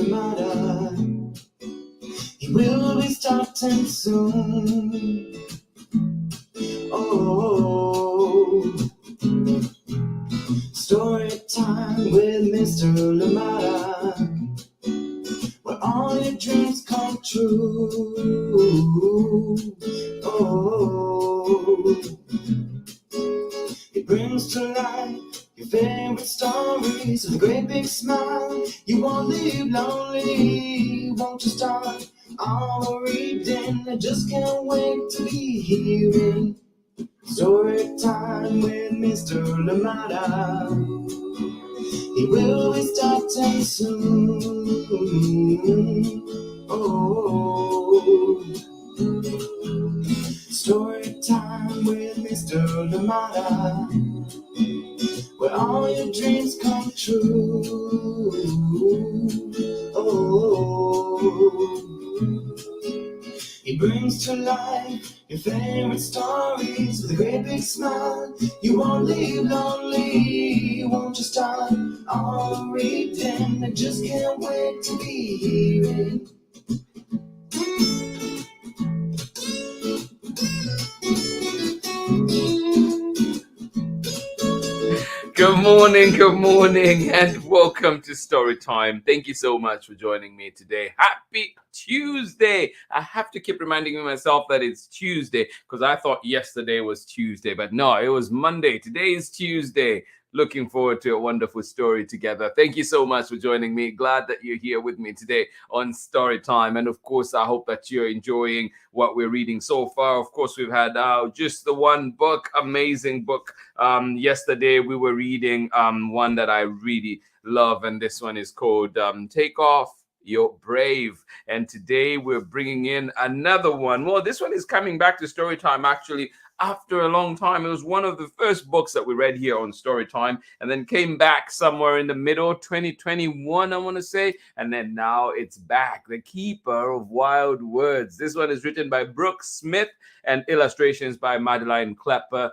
matter. He will be starting soon. Oh, story time with Mr. Lamada, where all your dreams come true. Oh, he brings to life your favorite stories with a great big smile. You won't leave lonely, won't you start all reading? I just can't wait to be hearing story time with Mr. Lamada. He will be starting soon. Oh, story time with Mr. Lamada, where all your dreams come true. Oh, he brings to life your favorite stories with a great big smile. You won't leave lonely, won't you start all reading? I just can't wait to be hearing. Good morning, and welcome to Storytime. Thank you so much for joining me today. Happy Tuesday. I have to keep reminding myself that it's Tuesday because I thought yesterday was Tuesday, but no, it was Monday. Today is Tuesday. Looking forward to a wonderful story together. Thank you so much for joining me. Glad that you're here with me today on Storytime. And of course, I hope that you're enjoying what we're reading so far. Of course, we've had just the one book, amazing book. Yesterday, we were reading one that I really love, and this one is called Take Off You're Brave. And today we're bringing in another one. Well, this one is coming back to Storytime actually after a long time. It was one of the first books that we read here on Storytime, and then came back somewhere in the middle, 2021, I want to say, and then now it's back. The Keeper of Wild Words. This one is written by Brook Smith and illustrations by Madeline KLOEPER.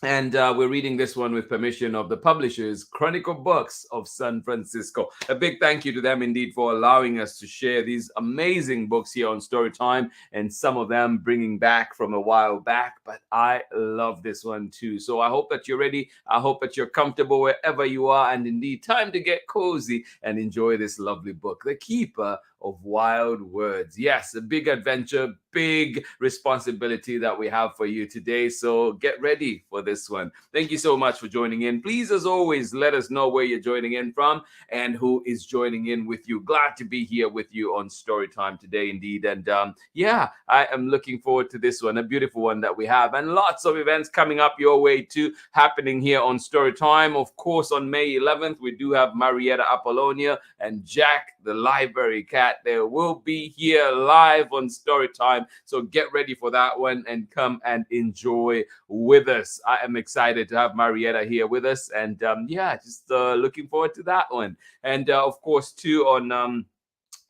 And we're reading this one with permission of the publishers, Chronicle Books of San Francisco. A big thank you to them indeed for allowing us to share these amazing books here on Storytime, and some of them bringing back from a while back. But I love this one too. So I hope that you're ready. I hope that you're comfortable wherever you are. And indeed, time to get cozy and enjoy this lovely book, The Keeper of Wild Words. Yes, a big adventure, big responsibility that we have for you today. So get ready for this one. Thank you so much for joining in. Please, as always, let us know where you're joining in from and who is joining in with you. Glad to be here with you on Storytime today, indeed. And yeah, I am looking forward to this one, a beautiful one that we have, and lots of events coming up your way too, happening here on Storytime. Of course, on May 11th, we do have Marietta Apollonia and Jack, the library cat. They will be here live on Storytime. So get ready for that one and come and enjoy with us. I am excited to have Marietta here with us. And yeah, just looking forward to that one. And of course, too, on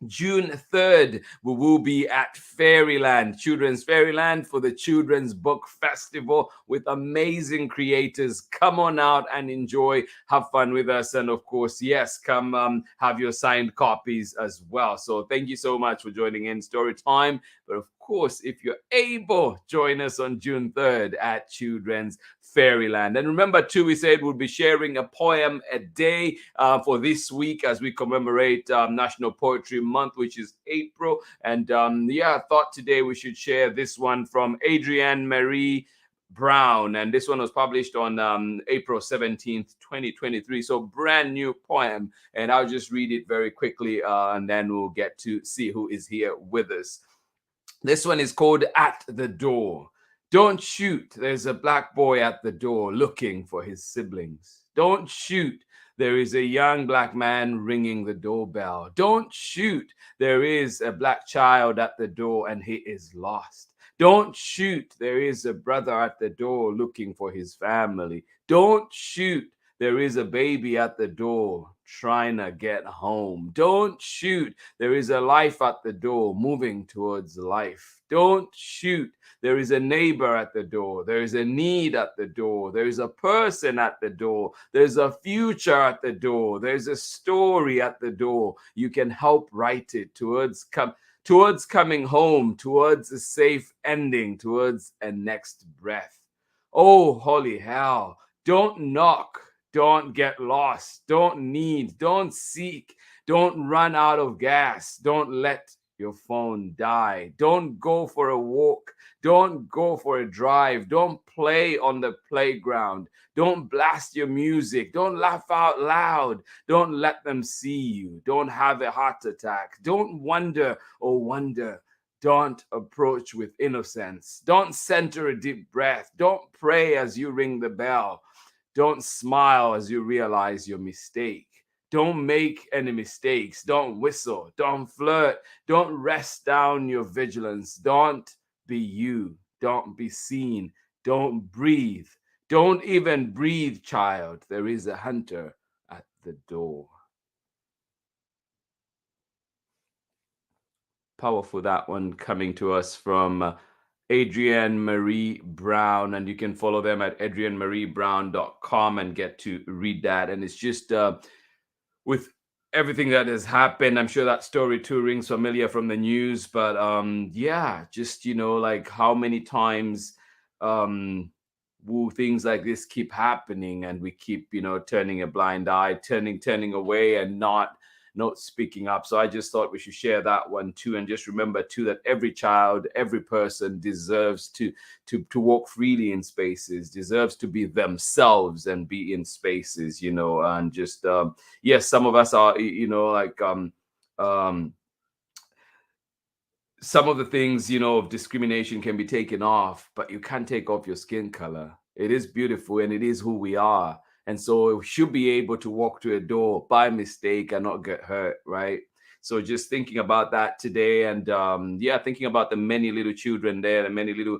June 3rd, we will be at Fairyland, Children's Fairyland, for the Children's Book Festival with amazing creators. Come on out and enjoy, have fun with us. And of course, yes, come have your signed copies as well. So thank you so much for joining in Storytime. But of course, if you're able, join us on June 3rd at Children's Fairyland. And remember too, we said we'll be sharing a poem a day for this week as we commemorate National Poetry Month, which is April. And yeah, I thought today we should share this one from Adrienne Marie Brown, and this one was published on April 17th, 2023. So brand new poem, and I'll just read it very quickly and then we'll get to see who is here with us. This one is called At the Door. Don't shoot, there's a black boy at the door looking for his siblings. Don't shoot, there is a young black man ringing the doorbell. Don't shoot, there is a black child at the door and he is lost. Don't shoot, there is a brother at the door looking for his family. Don't shoot, There is a baby at the door trying to get home. Don't shoot. There is a life at the door moving towards life. Don't shoot. There is a neighbor at the door. There is a need at the door. There is a person at the door. There's a future at the door. There's a story at the door. You can help write it towards coming home, towards a safe ending, towards a next breath. Oh, holy hell. Don't knock. Don't get lost. Don't need. Don't seek. Don't run out of gas. Don't let your phone die. Don't go for a walk. Don't go for a drive. Don't play on the playground. Don't blast your music. Don't laugh out loud. Don't let them see you. Don't have a heart attack. Don't wonder or wonder. Don't approach with innocence. Don't center a deep breath. Don't pray as you ring the bell. Don't smile as you realize your mistake. Don't make any mistakes. Don't whistle. Don't flirt. Don't rest down your vigilance. Don't be you. Don't be seen. Don't breathe. Don't even breathe, child. There is a hunter at the door. Powerful, that one, coming to us from Adrienne Marie Brown, and you can follow them at adriennemariebrown.com and get to read that. And it's just with everything that has happened, I'm sure that story too rings familiar from the news, but yeah, just, you know, like how many times will things like this keep happening, and we keep, you know, turning a blind eye, turning away, and not speaking up. So I just thought we should share that one too, and just remember too that every child, every person deserves to walk freely in spaces, deserves to be themselves and be in spaces, you know. And just yes, some of us are, you know, like some of the things, you know, of discrimination can be taken off, but you can't take off your skin color. It is beautiful and it is who we are. And so we should be able to walk to a door by mistake and not get hurt, right? So just thinking about that today, and yeah, thinking about the many little children there, and many little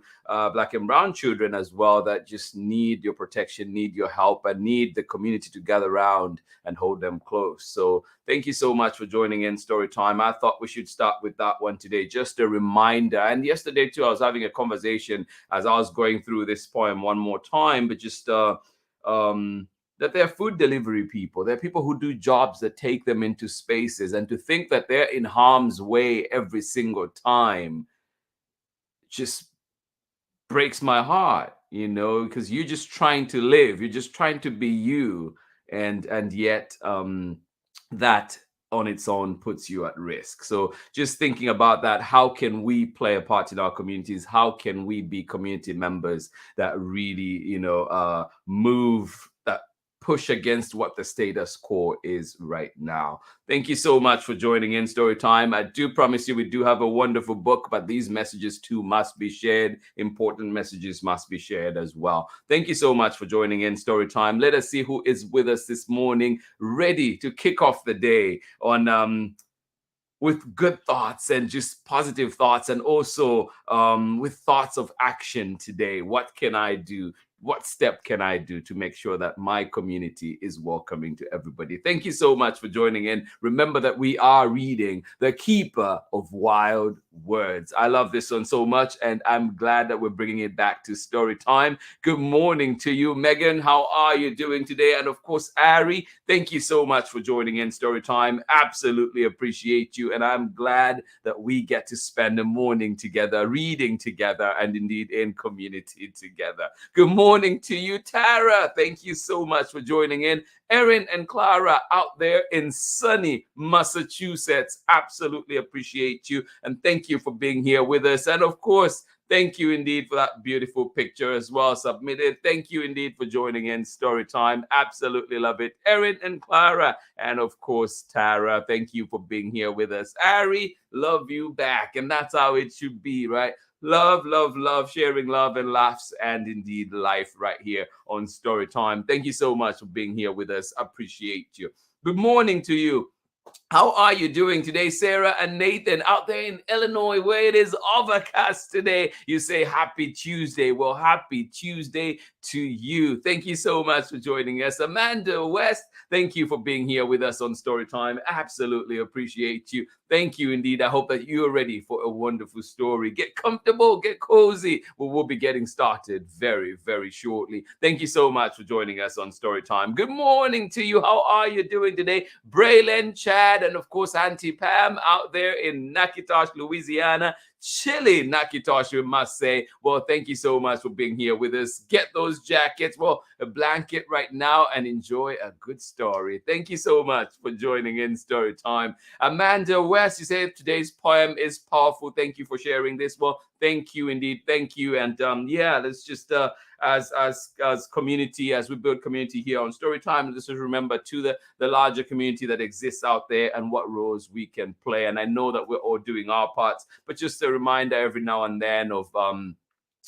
Black and brown children as well, that just need your protection, need your help, and need the community to gather around and hold them close. So thank you so much for joining in Storytime. I thought we should start with that one today, just a reminder. And yesterday too, I was having a conversation as I was going through this poem one more time, but just that they're food delivery people. They're people who do jobs that take them into spaces, and to think that they're in harm's way every single time just breaks my heart, you know, because you're just trying to live, you're just trying to be you, and yet that on its own puts you at risk. So just thinking about that, how can we play a part in our communities? How can we be community members that really, you know, move, that push against what the status quo is right now? Thank you so much for joining in Storytime. I do promise you we do have a wonderful book, but these messages too must be shared. Important messages must be shared as well. Thank you so much for joining in Storytime. Let us see who is with us this morning, ready to kick off the day on with good thoughts and just positive thoughts, and also with thoughts of action today. What can I do? What step can I do to make sure that my community is welcoming to everybody? Thank you so much for joining in. Remember that we are reading The Keeper of Wild Words. I love this one so much, and I'm glad that we're bringing it back to story time. Good morning to you, Megan. How are you doing today? And of course, Ari, thank you so much for joining in story time. Absolutely appreciate you. And I'm glad that we get to spend a morning together, reading together, and indeed in community together. Good morning to you, Tara. Thank you so much for joining in. Erin and Clara out there in sunny Massachusetts, absolutely appreciate you. And thank you for being here with us. And of course, thank you indeed for that beautiful picture as well submitted. Thank you indeed for joining in Storytime. Absolutely love it. Erin and Clara, and of course, Tara, thank you for being here with us. Ari, love you back. And that's how it should be, right? Love, love, love, sharing love and laughs and indeed life right here on Storytime. Thank you so much for being here with us. Appreciate you. Good morning to you, How are you doing today, Sarah and Nathan, out there in Illinois, where it is overcast today? You say happy Tuesday. Well, happy Tuesday to you. Thank you so much for joining us. Amanda West, thank you for being here with us on Storytime. Absolutely appreciate you. Thank you indeed. I hope that you are ready for a wonderful story. Get comfortable, get cozy. We'll be getting started very, very shortly. Thank you so much for joining us on Storytime. Good morning to you. How are you doing today? Braylon, Chad, and of course Auntie Pam out there in Nakitosh, Louisiana. Chilly Nakitosh, we must say. Well, thank you so much for being here with us. Get those jackets, well, a blanket right now, and enjoy a good story. Thank you so much for joining in Storytime. Amanda West, you say today's poem is powerful. Thank you for sharing this. Well, thank you indeed. Thank you. And yeah, let's just as community, as we build community here on Storytime, let's just remember to the larger community that exists out there and what roles we can play. And I know that we're all doing our parts, but just a reminder every now and then of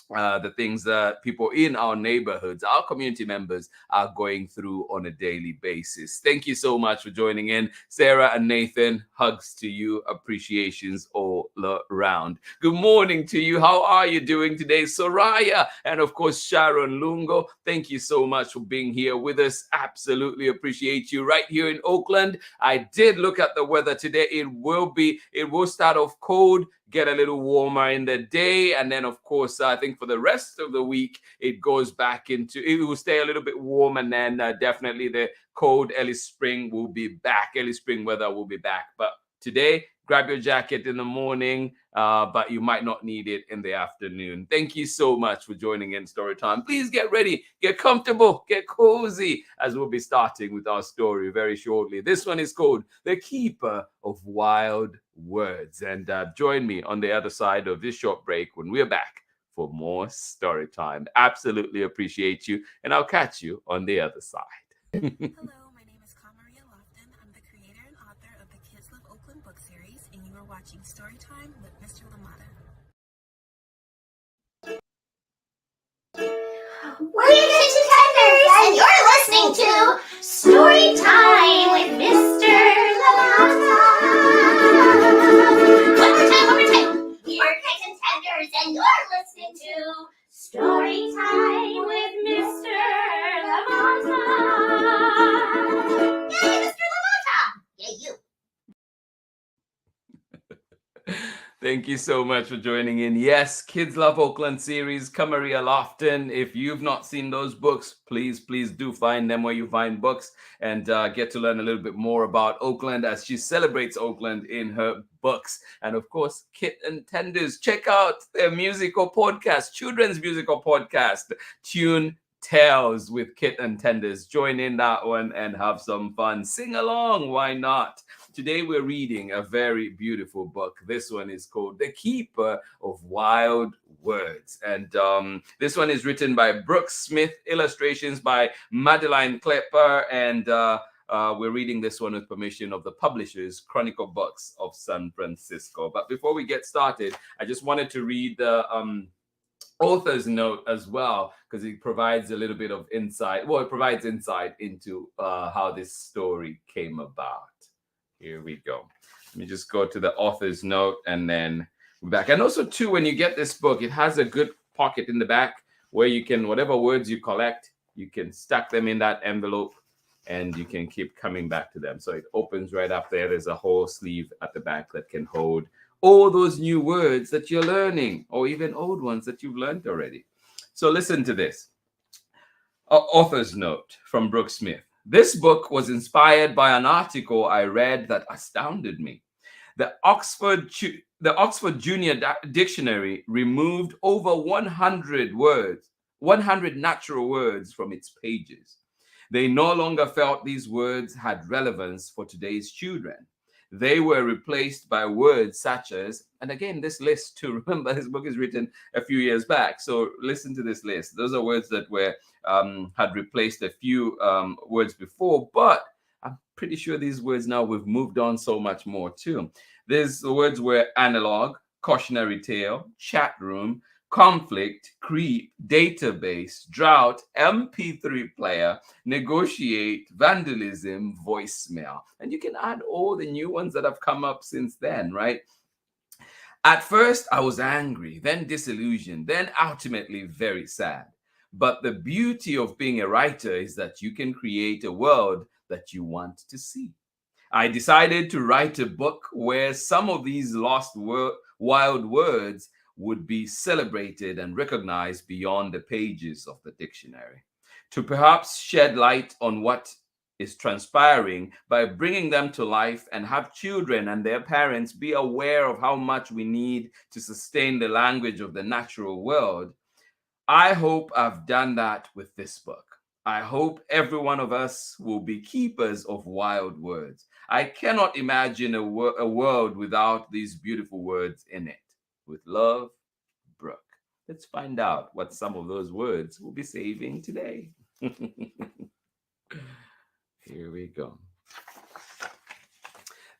the things that people in our neighborhoods, our community members, are going through on a daily basis. Thank you so much for joining in. Sarah and Nathan, hugs to you, appreciations all around. Good morning to you. How are you doing today? Soraya and of course Sharon Lungo, thank you so much for being here with us. Absolutely appreciate you. Right here in Oakland, I did look at the weather today. It will start off cold, get a little warmer in the day, and then of course I think for the rest of the week it goes back into, it will stay a little bit warm, and then definitely the cold early spring will be back. Early spring weather will be back. But today, grab your jacket in the morning, but you might not need it in the afternoon. Thank you so much for joining in Storytime. Please get ready, get comfortable, get cozy, as we'll be starting with our story very shortly. This one is called The Keeper of Wild Words. And join me on the other side of this short break when we're back for more Storytime. Absolutely appreciate you, and I'll catch you on the other side. Hello, my name is Maria Lofton. I'm the creator and author of the Kids Love Oakland book series, and you are watching Storytime with Mr. Lamata. We're your kitchen tenders, and you're listening to Storytime with Mr. Lamata. One more time. We're kitchen tenders, and you're listening to Storytime with Mr. Lamata. Yay, Mr. Lamata! Yay, you. Thank you so much for joining in. Yes, Kids Love Oakland series, Maria Lofton. If you've not seen those books, please do find them where you find books, and get to learn a little bit more about Oakland as she celebrates Oakland in her books. And of course, Kit and Tenders, check out their musical podcast, children's musical podcast, Tune Tales with Kit and Tenders. Join in that one and have some fun. Sing along, why not? Today we're reading a very beautiful book. This one is called The Keeper of Wild Words. And this one is written by Brooke Smith, illustrations by Madeline KLOEPER, and we're reading this one with permission of the publishers, Chronicle Books of San Francisco. But before we get started, I just wanted to read the author's note as well, because it provides a little bit of insight. Well, it provides insight into how this story came about. Here we go. Let me just go to the author's note and then we're back. And also too, when you get this book, it has a good pocket in the back where you can, whatever words you collect, you can stack them in that envelope and you can keep coming back to them. So it opens right up there. There's a whole sleeve at the back that can hold all those new words that you're learning, or even old ones that you've learned already. So listen to this. Author's note from Brooke Smith. This book was inspired by an article I read that astounded me. The Oxford Junior Dictionary removed over 100 natural words from its pages. They no longer felt these words had relevance for today's children. They were replaced by words such as, and again, this list, to remember, this book is written a few years back. So listen to this list. Those are words that were had replaced a few words before, but I'm pretty sure these words now we've moved on so much more too. The words were analog, cautionary tale, chat room, conflict, creep, database, drought, MP3 player, negotiate, vandalism, voicemail. And you can add all the new ones that have come up since then, right? At first, I was angry, then disillusioned, then ultimately very sad. But the beauty of being a writer is that you can create a world that you want to see. I decided to write a book where some of these lost wild words would be celebrated and recognized beyond the pages of the dictionary, to perhaps shed light on what is transpiring by bringing them to life and have children and their parents be aware of how much we need to sustain the language of the natural world. I hope I've done that with this book. I hope every one of us will be keepers of wild words. I cannot imagine a world without these beautiful words in it. With love, Brooke. Let's find out what some of those words will be saving today. Here we go.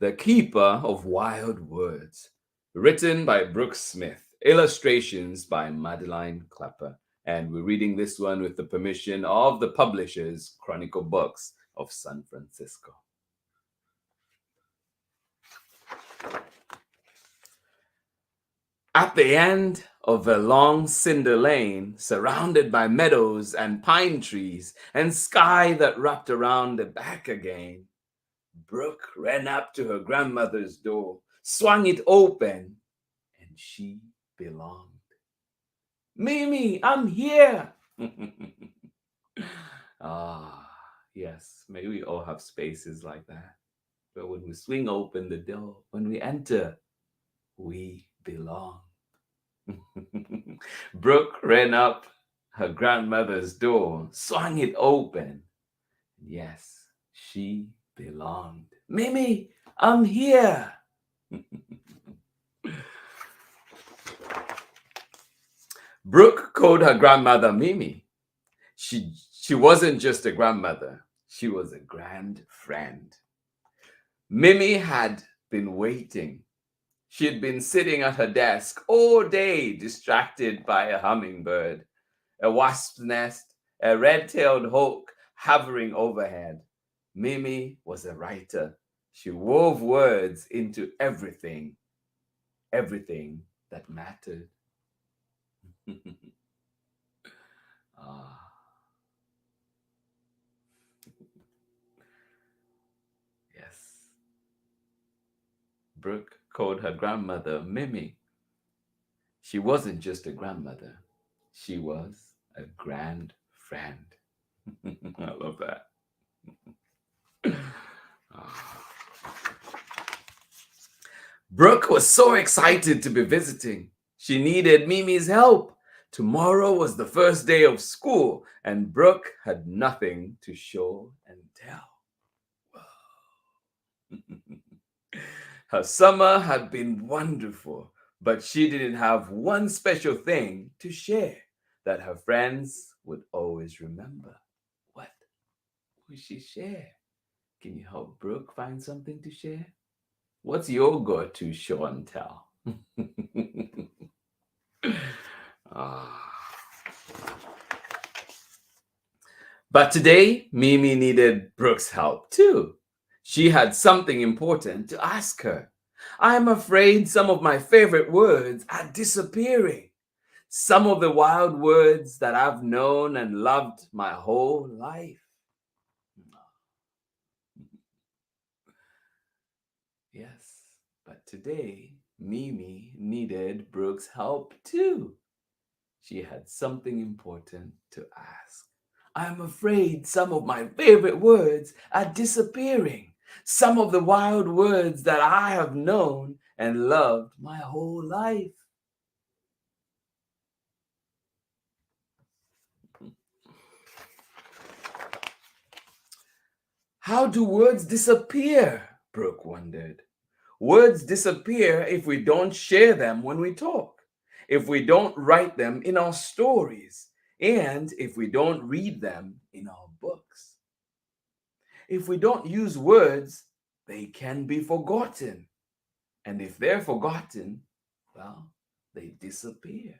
The Keeper of Wild Words. Written by Brooke Smith. Illustrations by MADELINE KLOEPER. And we're reading this one with the permission of the publishers, Chronicle Books of San Francisco. At the end of a long cinder lane, surrounded by meadows and pine trees and sky that wrapped around the back again, Brooke ran up to her grandmother's door, swung it open, and she belonged. Mimi, I'm here. Yes, may we all have spaces like that. But when we swing open the door, when we enter, we belong. Brooke ran up her grandmother's door, swung it open. Yes, she belonged. Mimi, I'm here. Brooke called her grandmother Mimi. She wasn't just a grandmother. She was a grand friend. Mimi had been waiting. She had been sitting at her desk all day, distracted by a hummingbird, a wasp's nest, a red-tailed hawk hovering overhead. Mimi was a writer. She wove words into everything that mattered. Yes. Brooke called her grandmother Mimi. She wasn't just a grandmother. She was a grand friend. I love that. Brooke was so excited to be visiting. She needed Mimi's help. Tomorrow was the first day of school, and Brooke had nothing to show and tell. Her summer had been wonderful, but she didn't have one special thing to share that her friends would always remember. What would she share? Can you help Brooke find something to share? What's your go-to show and tell? But today, Mimi needed Brooke's help too. She had something important to ask her. I'm afraid some of my favorite words are disappearing. Some of the wild words that I've known and loved my whole life. Yes, but today, Mimi needed Brooke's help too. She had something important to ask. I'm afraid some of my favorite words are disappearing. Some of the wild words that I have known and loved my whole life. How do words disappear? Brooke wondered. Words disappear if we don't share them when we talk, if we don't write them in our stories, and if we don't read them in our books. If we don't use words, they can be forgotten. And if they're forgotten, well, they disappear.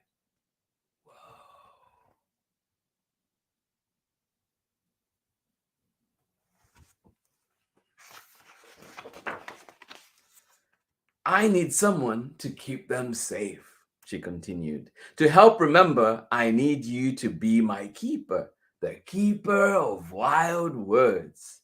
I need someone to keep them safe, she continued. To help remember, I need you to be my keeper, the keeper of wild words.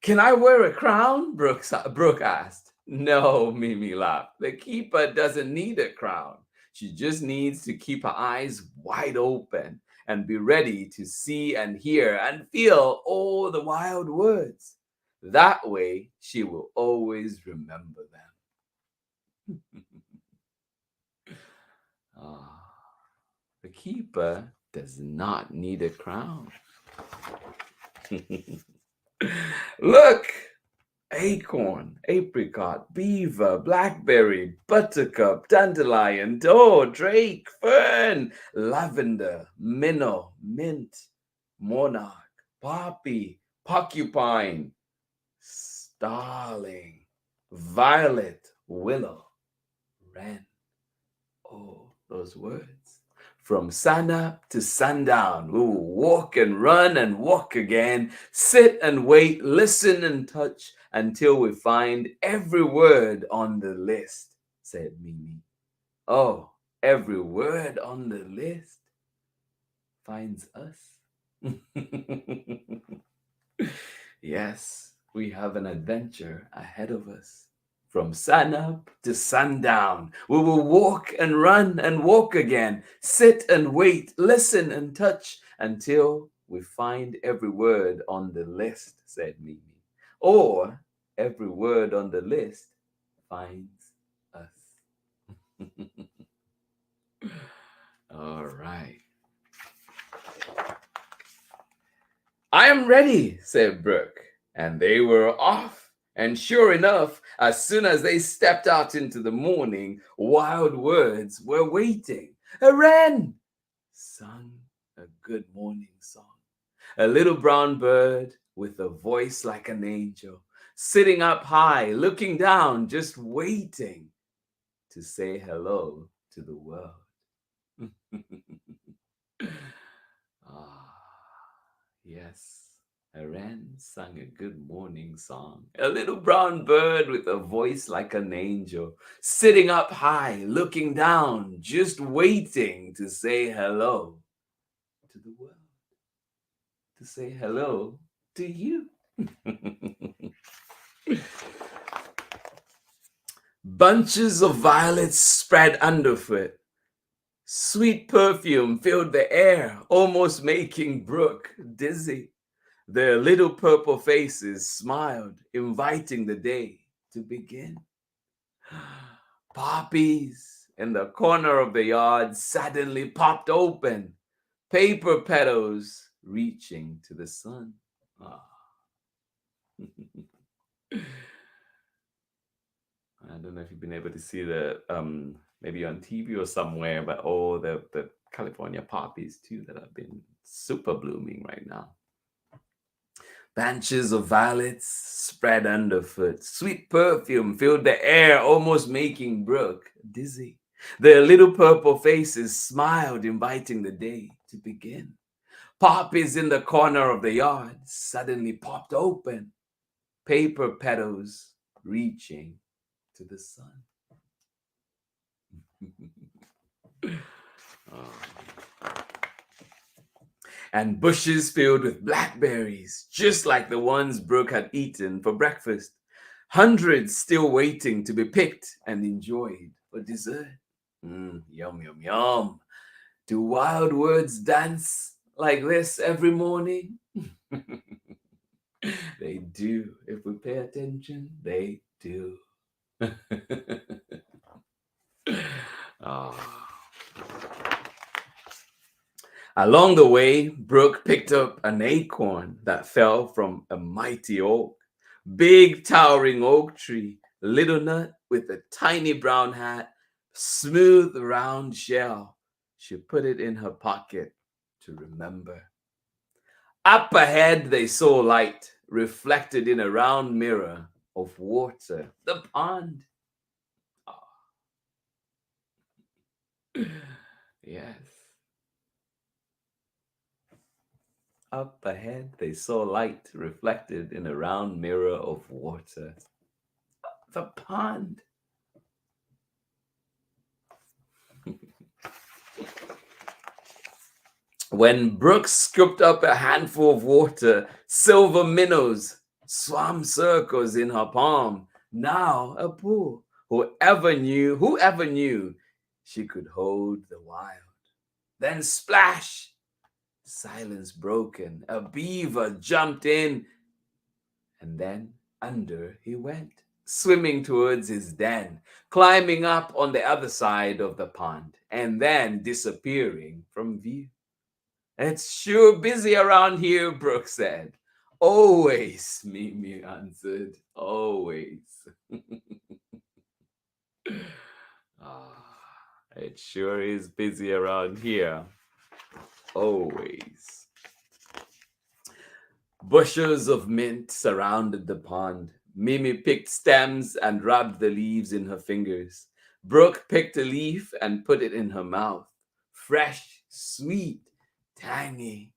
Can I wear a crown? Brooke asked. No, Mimi laughed. The keeper doesn't need a crown. She just needs to keep her eyes wide open and be ready to see and hear and feel all the wild words. That way, she will always remember them. The keeper does not need a crown. Look! Acorn, apricot, beaver, blackberry, buttercup, dandelion, doe, drake, fern, lavender, minnow, mint, monarch, poppy, porcupine, starling, violet, willow, wren. Oh, those words. From sun up to sundown, we will walk and run and walk again, sit and wait, listen and touch until we find every word on the list, said Mimi. Oh, every word on the list finds us. Yes, we have an adventure ahead of us. From sun up to sundown, we will walk and run and walk again, sit and wait, listen and touch until we find every word on the list, said Mimi. Or every word on the list finds us. All right. I am ready, said Brooke, and they were off. And sure enough, as soon as they stepped out into the morning, wild words were waiting. A wren sung a good morning song. A little brown bird with a voice like an angel, sitting up high, looking down, just waiting to say hello to the world. Yes. A wren sang a good morning song. A little brown bird with a voice like an angel, sitting up high, looking down, just waiting to say hello to the world. To say hello to you. Bunches of violets spread underfoot. Sweet perfume filled the air, almost making Brooke dizzy. Their little purple faces smiled, inviting the day to begin. Poppies in the corner of the yard suddenly popped open, paper petals reaching to the sun. I don't know if you've been able to see the, maybe on TV or somewhere, but all the California poppies too that have been super blooming right now. Branches of violets spread underfoot. Sweet perfume filled the air, almost making Brooke dizzy. Their little purple faces smiled, inviting the day to begin. Poppies in the corner of the yard suddenly popped open, paper petals reaching to the sun. And bushes filled with blackberries, just like the ones Brooke had eaten for breakfast. Hundreds still waiting to be picked and enjoyed for dessert. Yum, yum, yum. Do wild words dance like this every morning? They do. If we pay attention, they do. Oh. Along the way, Brooke picked up an acorn that fell from a mighty oak. Big towering oak tree, little nut with a tiny brown hat, smooth round shell. She put it in her pocket to remember. Up ahead, they saw light reflected in a round mirror of water, the pond. Oh. Yes. Up ahead, they saw light reflected in a round mirror of water. The pond. When Brooke scooped up a handful of water, silver minnows swam circles in her palm. Now a pool. Whoever knew she could hold the wild. Then splash, silence broken. A beaver jumped in, and then under he went, swimming towards his den, climbing up on the other side of the pond, and then disappearing from view. It's sure busy around here, Brooke said. Always, Mimi answered. Always. It sure is busy around here. Always. Bushels of mint surrounded the pond. Mimi picked stems and rubbed the leaves in her fingers. Brooke picked a leaf and put it in her mouth. Fresh, sweet, tangy.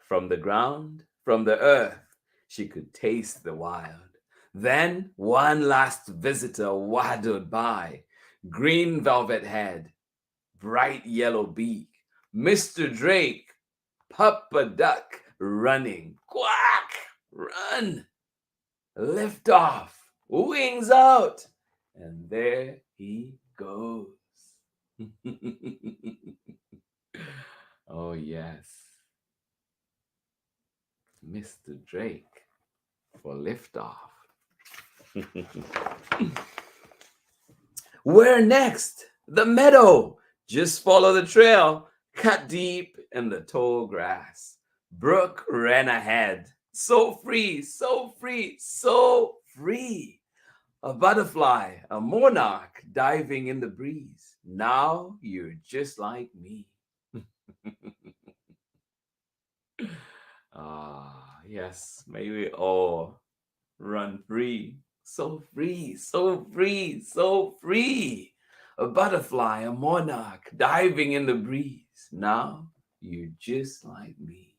From the ground, from the earth, she could taste the wild. Then one last visitor waddled by. Green velvet head, bright yellow beak. Mr. Drake, Papa Duck, running. Quack! Run! Lift off, wings out, and there he goes. Oh, yes. Mr. Drake for liftoff. Where next? The meadow. Just follow the trail, cut deep in the tall grass. Brooke ran ahead. So free, so free, so free. A butterfly, a monarch diving in the breeze. Now you're just like me. Yes, may we all run free. So free, so free, so free. A butterfly, a monarch diving in the breeze. Now you're just like me.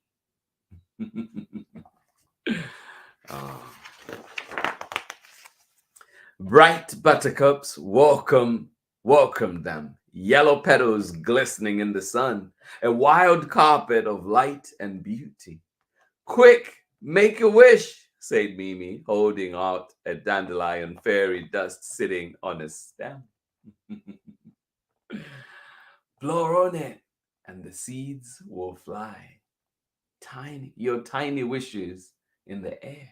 Bright buttercups welcomed them, yellow petals glistening in the sun, a wild carpet of light and beauty. Quick, make a wish, said Mimi, holding out a dandelion fairy dust sitting on a stem. Blow on it, and the seeds will fly. Your tiny wishes in the air.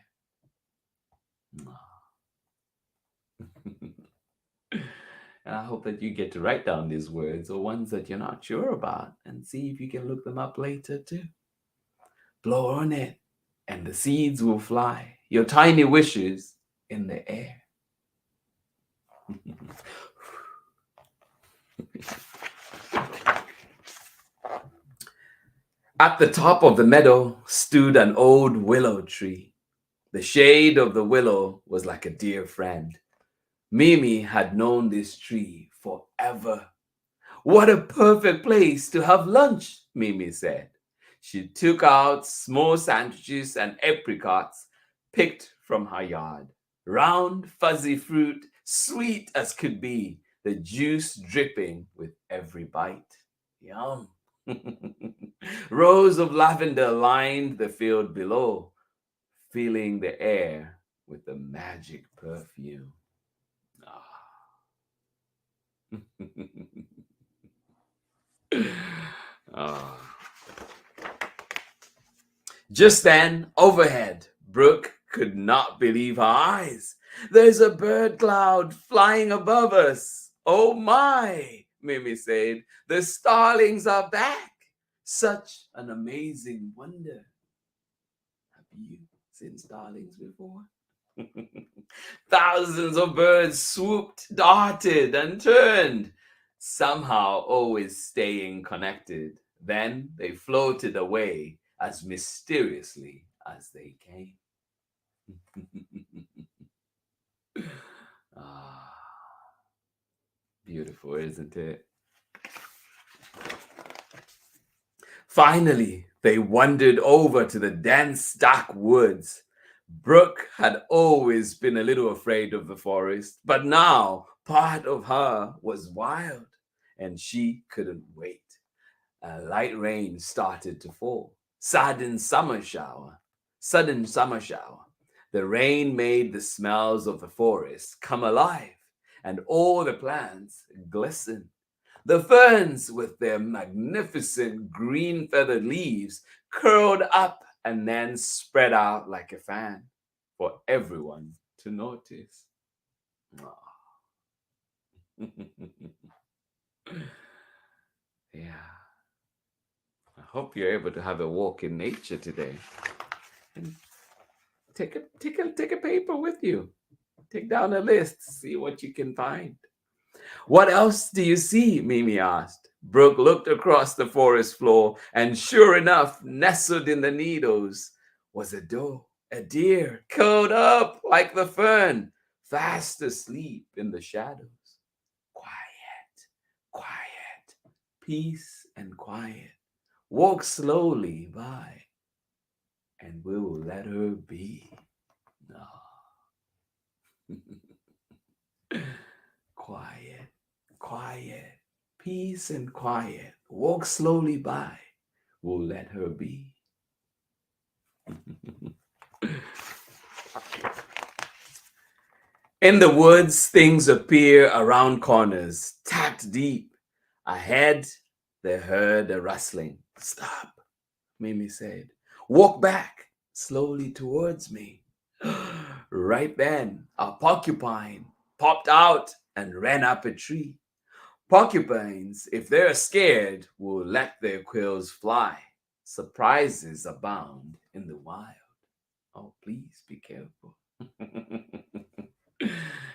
And I hope that you get to write down these words or ones that you're not sure about and see if you can look them up later too. Blow on it and the seeds will fly. Your tiny wishes in the air. At the top of the meadow stood an old willow tree. The shade of the willow was like a dear friend. Mimi had known this tree forever. What a perfect place to have lunch, Mimi said. She took out small sandwiches and apricots picked from her yard. Round, fuzzy fruit, sweet as could be, the juice dripping with every bite. Yum. Rows of lavender lined the field below, filling the air with the magic perfume. Just then, overhead, Brooke could not believe her eyes. There's a bird cloud flying above us. Oh my, Mimi said. The starlings are back. Such an amazing wonder. Have you seen starlings before? Thousands of birds swooped, darted, and turned, somehow always staying connected. Then they floated away as mysteriously as they came. Beautiful, isn't it? Finally, they wandered over to the dense, dark woods. Brooke had always been a little afraid of the forest, but now part of her was wild, and she couldn't wait. A light rain started to fall. Sudden summer shower. Sudden summer shower. The rain made the smells of the forest come alive, and all the plants glisten. The ferns, with their magnificent green feathered leaves, curled up and then spread out like a fan for everyone to notice. Yeah. I hope you're able to have a walk in nature today. And take a paper with you. Take down a list, see what you can find. What else do you see? Mimi asked. Brooke looked across the forest floor, and sure enough, nestled in the needles was a doe, a deer, curled up like the fern, fast asleep in the shadows. Quiet, quiet, peace and quiet. Walk slowly by, and we'll let her be. No. Quiet, quiet, peace and quiet. Walk slowly by. We'll let her be. In the woods, things appear around corners, tapped deep. Ahead, they heard a rustling. Stop, Mimi said. Walk back slowly towards me. Right then, a porcupine popped out and ran up a tree. Porcupines, if they're scared, will let their quills fly. Surprises abound in the wild. Oh, please be careful.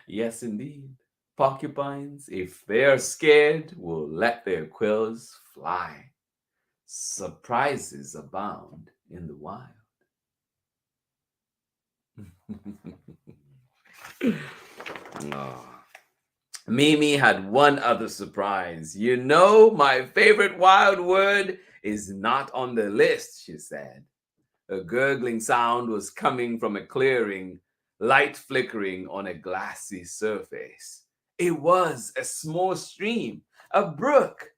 Yes, indeed. Porcupines, if they're scared, will let their quills fly. Surprises abound in the wild. Oh. Mimi had one other surprise. You know, my favorite wild word is not on the list, she said. A gurgling sound was coming from a clearing, light flickering on a glassy surface. It was a small stream, a brook.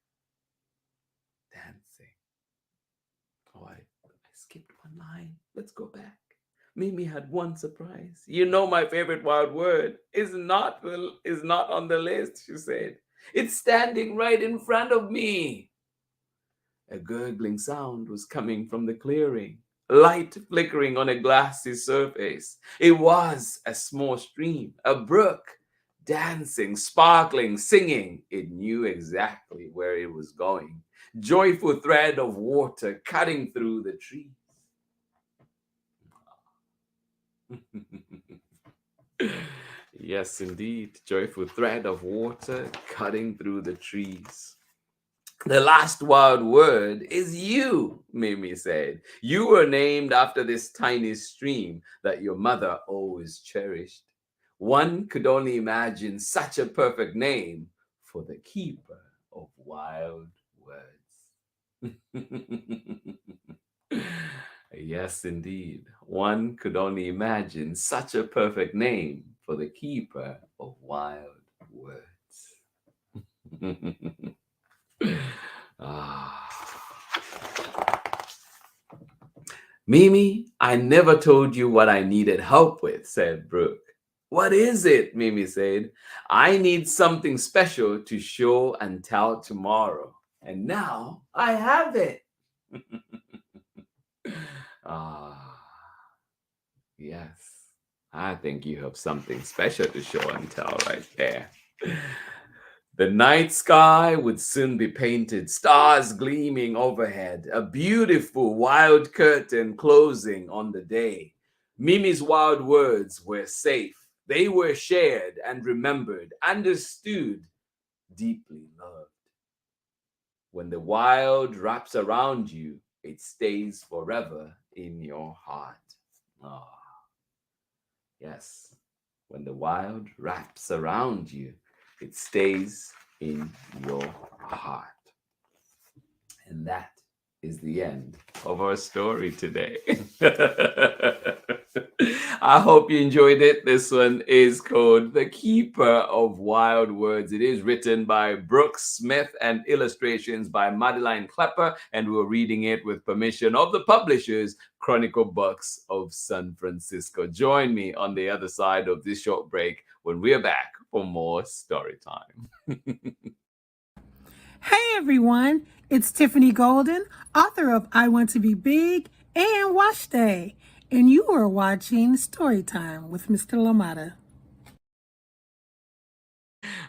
Dancing. Oh, I skipped one line. Let's go back. Mimi had one surprise. You know, my favorite wild word is not on the list, she said. It's standing right in front of me. A gurgling sound was coming from the clearing, light flickering on a glassy surface. It was a small stream, a brook, dancing, sparkling, singing. It knew exactly where it was going. Joyful thread of water cutting through the trees. Yes, indeed. Joyful thread of water cutting through the trees. The last wild word is you, Mimi said. You were named after this tiny stream that your mother always cherished. One could only imagine such a perfect name for the keeper of wild words. Yes, indeed. One could only imagine such a perfect name for the keeper of wild words. Mimi, I never told you what I needed help with, said Brooke. What is it? Mimi said. I need something special to show and tell tomorrow. And now I have it. Yes, I think you have something special to show and tell right there. The night sky would soon be painted, stars gleaming overhead, a beautiful wild curtain closing on the day. Mimi's wild words were safe. They were shared and remembered, understood, deeply loved. When the wild wraps around you, it stays forever in your heart. Oh, yes. When the wild wraps around you, it stays in your heart. And that is the end of our story today. I hope you enjoyed it. This one is called The Keeper of Wild Words. It is written by Brook Smith and illustrations by Madeline KLOEPER, and we're reading it with permission of the publishers, Chronicle Books of San Francisco. Join me on the other side of this short break when we're back for more story time. Hey everyone, it's Tiffany Golden, author of I Want to Be Big and Wash Day, and you are watching Storytime with Mr. LaMotta.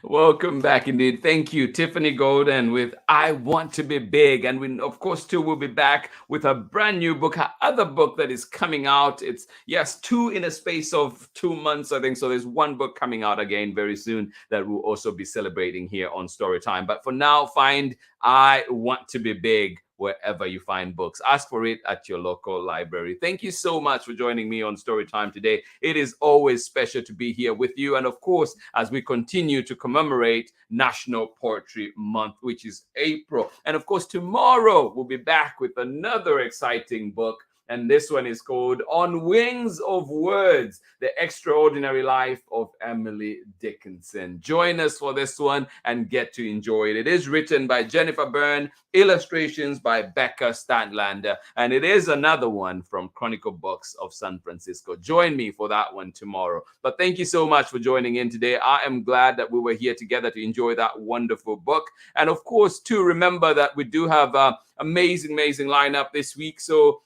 Welcome back indeed. Thank you, Tiffany Golden with I Want to Be Big. And we, of course, too, we'll be back with a brand new book, her other book that is coming out. It's, yes, 2 in a space of 2 months, I think. So there's 1 book coming out again very soon that we'll also be celebrating here on Storytime. But for now, find I Want to Be Big wherever you find books. Ask for it at your local library. Thank you so much for joining me on Storytime today. It is always special to be here with you. And of course, as we continue to commemorate National Poetry Month, which is April. And of course, tomorrow we'll be back with another exciting book. And this one is called On Wings of Words, The Extraordinary Life of Emily Dickinson. Join us for this one and get to enjoy it. It is written by Jennifer Byrne, illustrations by Becca Stantlander, and it is another one from Chronicle Books of San Francisco. Join me for that one tomorrow. But thank you so much for joining in today. I am glad that we were here together to enjoy that wonderful book. And of course, to remember that we do have an amazing lineup this week. So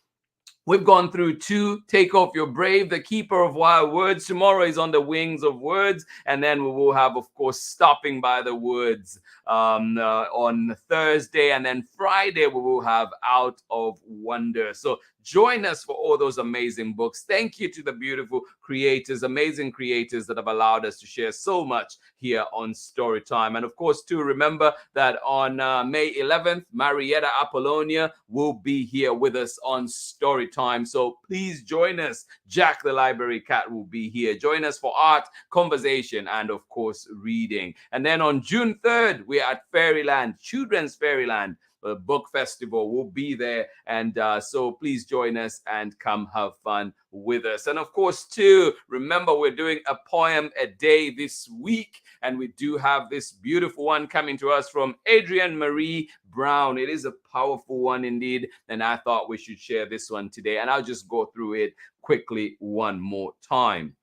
we've gone through 2, Take Off Your Brave, The Keeper of Wild Words. Tomorrow is On the Wings of Words. And then we will have, of course, Stopping by the Woods on Thursday. And then Friday, we will have Out of Wonder. So join us for all those amazing books. Thank you to the beautiful creators, amazing creators that have allowed us to share so much here on Storytime. And of course, too, remember that on May 11th, Marietta Apollonia will be here with us on Storytime. So please join us. Jack the Library Cat will be here. Join us for art, conversation, and of course, reading. And then on June 3rd, we're at Fairyland, Children's Fairyland. The book festival will be there, and so please join us and come have fun with us. And of course, too, remember we're doing a poem a day this week, and we do have this beautiful one coming to us from Adrienne Marie Brown. It is a powerful one indeed, and I thought we should share this one today, and I'll just go through it quickly one more time.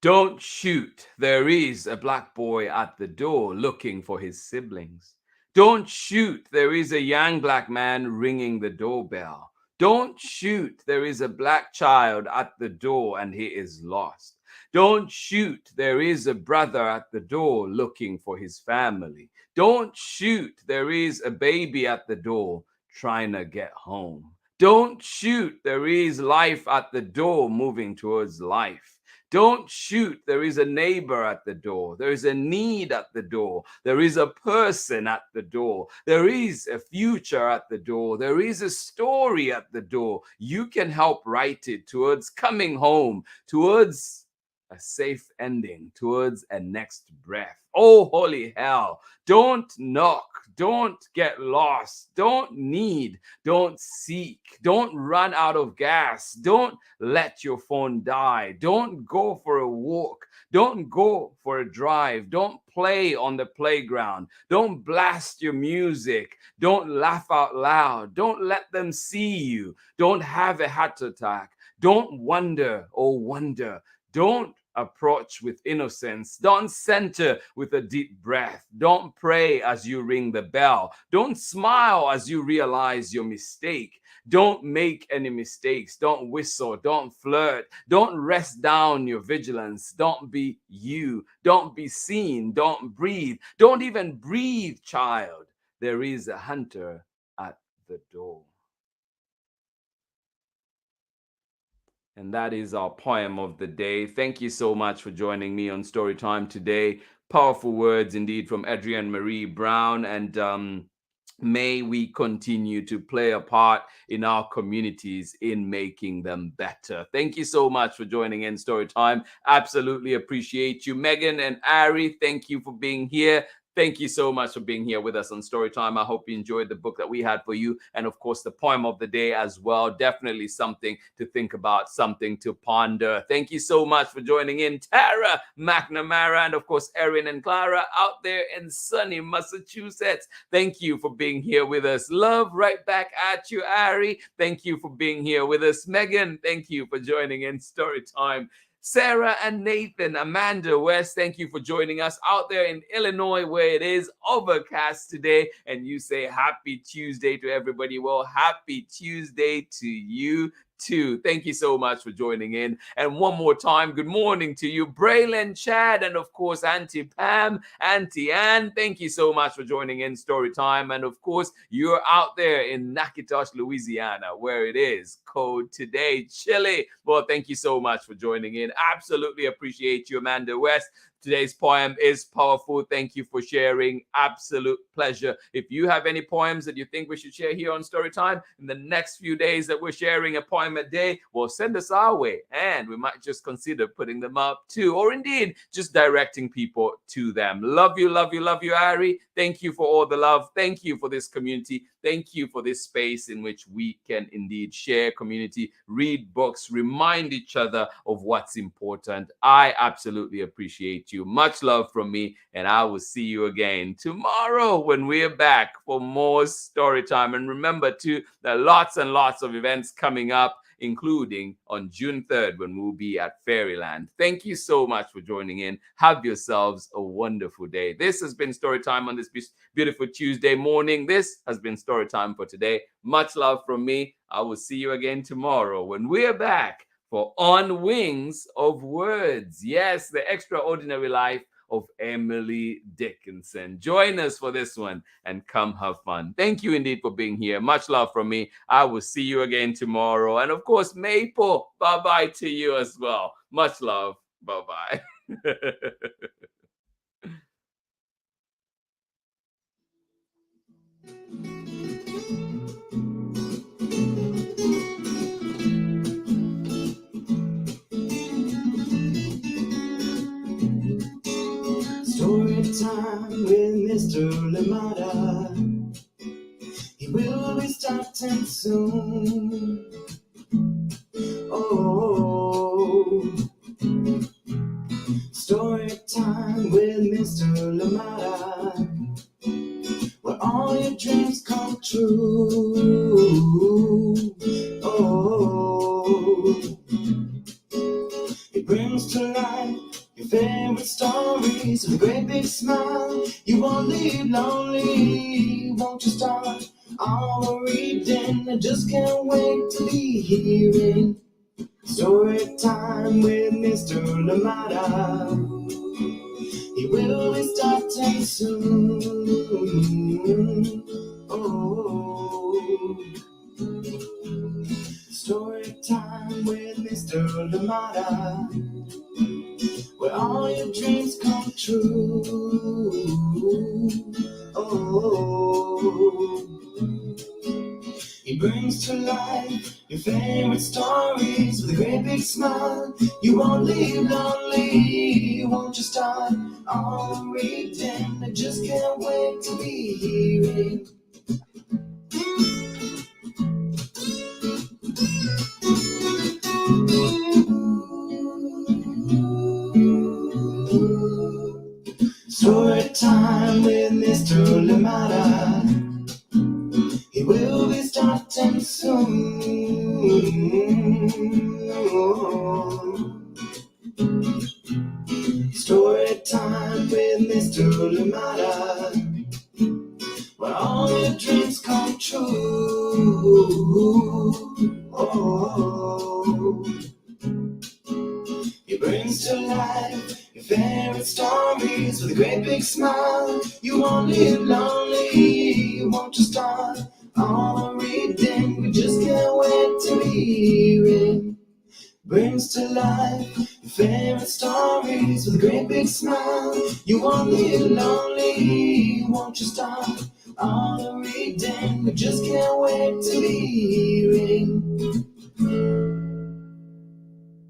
Don't shoot. There is a black boy at the door looking for his siblings. Don't shoot, there is a young black man ringing the doorbell. Don't shoot, there is a black child at the door and he is lost. Don't shoot, there is a brother at the door looking for his family. Don't shoot, there is a baby at the door trying to get home. Don't shoot, there is life at the door moving towards life. Don't shoot, there is a neighbor at the door. There is a need at the door. There is a person at the door. There is a future at the door. There is a story at the door. You can help write it towards coming home, towards a safe ending, towards a next breath. Oh, holy hell. Don't knock. Don't get lost. Don't need. Don't seek. Don't run out of gas. Don't let your phone die. Don't go for a walk. Don't go for a drive. Don't play on the playground. Don't blast your music. Don't laugh out loud. Don't let them see you. Don't have a heart attack. Don't wonder or wonder. Don't approach with innocence. Don't center with a deep breath. Don't pray as you ring the bell. Don't smile as you realize your mistake. Don't make any mistakes. Don't whistle. Don't flirt. Don't rest down your vigilance. Don't be you. Don't be seen. Don't breathe. Don't even breathe, child. There is a hunter at the door. And that is our poem of the day. Thank you so much for joining me on Storytime today. Powerful words indeed from Adrienne Marie Brown. And may we continue to play a part in our communities in making them better. Thank you so much for joining in Storytime. Absolutely appreciate you. Megan and Ari, thank you for being here. Thank you so much for being here with us on Storytime. I hope you enjoyed the book that we had for you. And of course, the poem of the day as well. Definitely something to think about, something to ponder. Thank you so much for joining in. Tara, McNamara, and of course, Erin and Clara out there in sunny Massachusetts. Thank you for being here with us. Love right back at you, Ari. Thank you for being here with us. Megan, thank you for joining in Storytime. Sarah and Nathan, Amanda West, thank you for joining us out there in Illinois where it is overcast today. And you say happy Tuesday to everybody. Well, happy Tuesday to you too. Thank you so much for joining in. And one more time, good morning to you, Braylon, Chad, and of course, Auntie Pam, Auntie Ann. Thank you so much for joining in Storytime. And of course, you're out there in Natchitoches, Louisiana, where it is cold today, chilly. Well, thank you so much for joining in. Absolutely appreciate you, Amanda West. Today's poem is powerful. Thank you for sharing. Absolute pleasure. If you have any poems that you think we should share here on Storytime in the next few days that we're sharing a poem a day, well, send us our way and we might just consider putting them up too, or indeed just directing people to them. Love you, love you, love you, Ari. Thank you for all the love. Thank you for this community. Thank you for this space in which we can indeed share community, read books, remind each other of what's important. I absolutely appreciate you. Much love from me, and I will see you again tomorrow when we're back for more story time. And remember too, there are lots and lots of events coming up, including on June 3rd when we'll be at Fairyland. Thank you so much for joining in. Have yourselves a wonderful day. This has been Storytime on this beautiful Tuesday morning. This has been Storytime for today. Much love from me. I will see you again tomorrow when we're back for On Wings of Words. Yes, the extraordinary life of Emily Dickinson. Join us for this one and come have fun. Thank you indeed for being here. Much love from me. I will see you again tomorrow. And of course, Maple, bye-bye to you as well. Much love. Bye-bye. Story time with Mr. Lamada. He will be starting soon. Oh, story time with Mr. Lamada, where all your dreams come true. Oh, he brings to life your favorite stories with a great big smile. You won't leave lonely, won't you start all reading? I just can't wait to be hearing story time with Mr. Lamada. He will be starting soon. Oh, story time with Mr. Lamada, where all your dreams come true. Oh, he brings to life your favorite stories with a great big smile. You won't leave lonely, won't you start all reading? I just can't wait to be hearing story time with Mr. Lamada. He will be starting soon. Oh, story time with Mr. Lamada, where all your dreams come true. Oh, he brings to life your favorite stories with a great big smile. You won't live lonely, won't you start all reading? We just can't wait to be hearing. Brings to life your favorite stories with a great big smile. You won't live lonely, won't you start all reading? We just can't wait to be